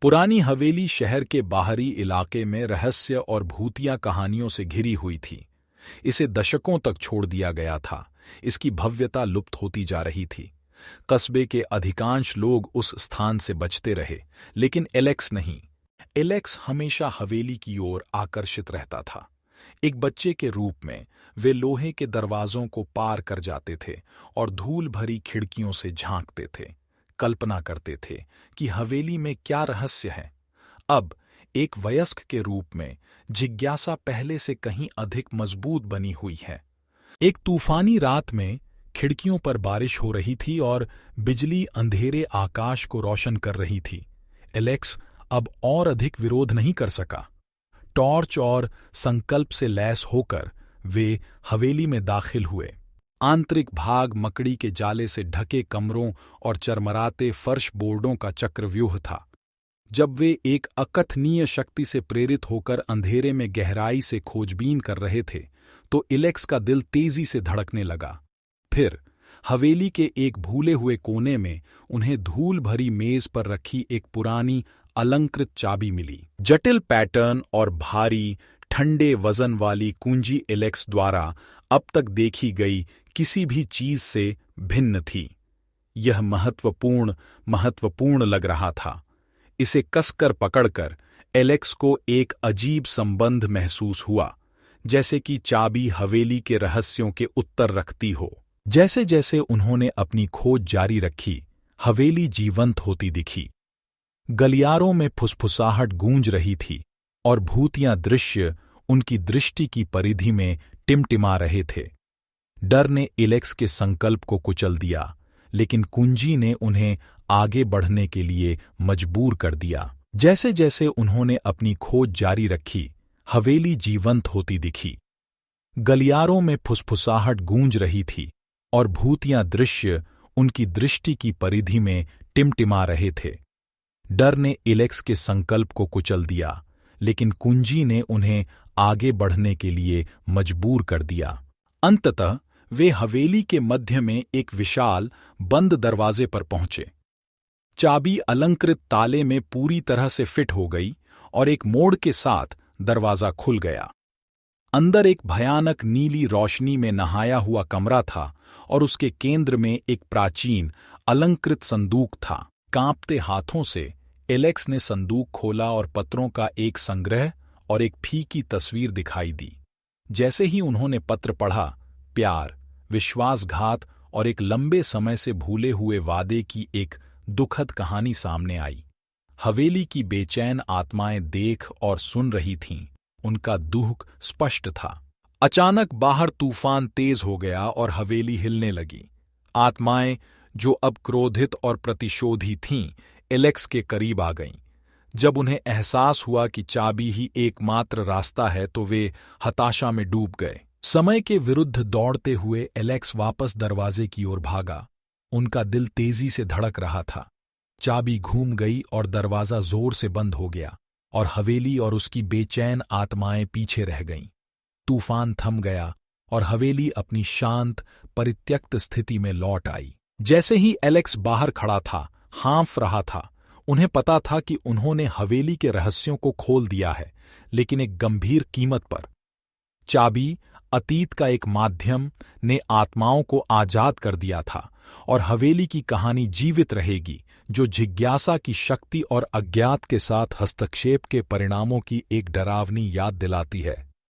पुरानी हवेली शहर के बाहरी इलाके में रहस्य और भूतिया कहानियों से घिरी हुई थी। इसे दशकों तक छोड़ दिया गया था। इसकी भव्यता लुप्त होती जा रही थी। कस्बे के अधिकांश लोग उस स्थान से बचते रहे, लेकिन एलेक्स नहीं। एलेक्स हमेशा हवेली की ओर आकर्षित रहता था। एक बच्चे के रूप में वे लोहे के दरवाजों को पार कर जाते थे और धूल भरी खिड़कियों से झांकते थे, कल्पना करते थे कि हवेली में क्या रहस्य है। अब एक वयस्क के रूप में जिज्ञासा पहले से कहीं अधिक मजबूत बनी हुई है। एक तूफानी रात में खिड़कियों पर बारिश हो रही थी और बिजली अंधेरे आकाश को रोशन कर रही थी। एलेक्स अब और अधिक विरोध नहीं कर सका। टॉर्च और संकल्प से लैस होकर वे हवेली में दाखिल हुए। आंतरिक भाग मकड़ी के जाले से ढके कमरों और चरमराते फर्श बोर्डों का चक्रव्यूह था। जब वे एक अकथनीय शक्ति से प्रेरित होकर अंधेरे में गहराई से खोजबीन कर रहे थे, तो एलेक्स का दिल तेजी से धड़कने लगा। फिर हवेली के एक भूले हुए कोने में उन्हें धूल भरी मेज पर रखी एक पुरानी अलंकृत चाबी मिली। जटिल पैटर्न और भारी ठंडे वजन वाली कुंजी एलेक्स द्वारा अब तक देखी गई किसी भी चीज से भिन्न थी। यह महत्वपूर्ण लग रहा था। इसे कसकर पकड़कर एलेक्स को एक अजीब संबंध महसूस हुआ, जैसे कि चाबी हवेली के रहस्यों के उत्तर रखती हो। जैसे जैसे उन्होंने अपनी खोज जारी रखी, हवेली जीवंत होती दिखी। गलियारों में फुसफुसाहट गूंज रही थी और भूतिया दृश्य उनकी दृष्टि की परिधि में टिमटिमा रहे थे। डर ने एलेक्स के संकल्प को कुचल दिया, लेकिन कुंजी ने उन्हें आगे बढ़ने के लिए मजबूर कर दिया। जैसे जैसे उन्होंने अपनी खोज जारी रखी, हवेली जीवंत होती दिखी। गलियारों में फुसफुसाहट गूंज रही थी और भूतिया दृश्य उनकी दृष्टि की परिधि में टिमटिमा रहे थे। डर ने एलेक्स के संकल्प को कुचल दिया, लेकिन कुंजी ने उन्हें आगे बढ़ने के लिए मजबूर कर दिया। अंततः वे हवेली के मध्य में एक विशाल बंद दरवाजे पर पहुंचे। चाबी अलंकृत ताले में पूरी तरह से फिट हो गई और एक मोड़ के साथ दरवाजा खुल गया। अंदर एक भयानक नीली रोशनी में नहाया हुआ कमरा था और उसके केंद्र में एक प्राचीन अलंकृत संदूक था। कांपते हाथों से एलेक्स ने संदूक खोला और पत्रों का एक संग्रह और एक फीकी तस्वीर दिखाई दी। जैसे ही उन्होंने पत्र पढ़ा, प्यार, विश्वासघात और एक लंबे समय से भूले हुए वादे की एक दुखद कहानी सामने आई। हवेली की बेचैन आत्माएं देख और सुन रही थीं। उनका दुख स्पष्ट था। अचानक बाहर तूफान तेज हो गया और हवेली हिलने लगी। आत्माएं, जो अब क्रोधित और प्रतिशोधी थीं, एलेक्स के करीब आ गईं। जब उन्हें एहसास हुआ कि चाबी ही एकमात्र रास्ता है, तो वे हताशा में डूब गए। समय के विरुद्ध दौड़ते हुए एलेक्स वापस दरवाजे की ओर भागा। उनका दिल तेजी से धड़क रहा था। चाबी घूम गई और दरवाजा जोर से बंद हो गया और हवेली और उसकी बेचैन आत्माएं पीछे रह गईं। तूफान थम गया और हवेली अपनी शांत, परित्यक्त स्थिति में लौट आई। जैसे ही एलेक्स बाहर खड़ा था, हाँफ रहा था। उन्हें पता था कि उन्होंने हवेली के रहस्यों को खोल दिया है, लेकिन एक गंभीर कीमत पर। चाबी, अतीत का एक माध्यम, ने आत्माओं को आजाद कर दिया था और हवेली की कहानी जीवित रहेगी, जो जिज्ञासा की शक्ति और अज्ञात के साथ हस्तक्षेप के परिणामों की एक डरावनी याद दिलाती है।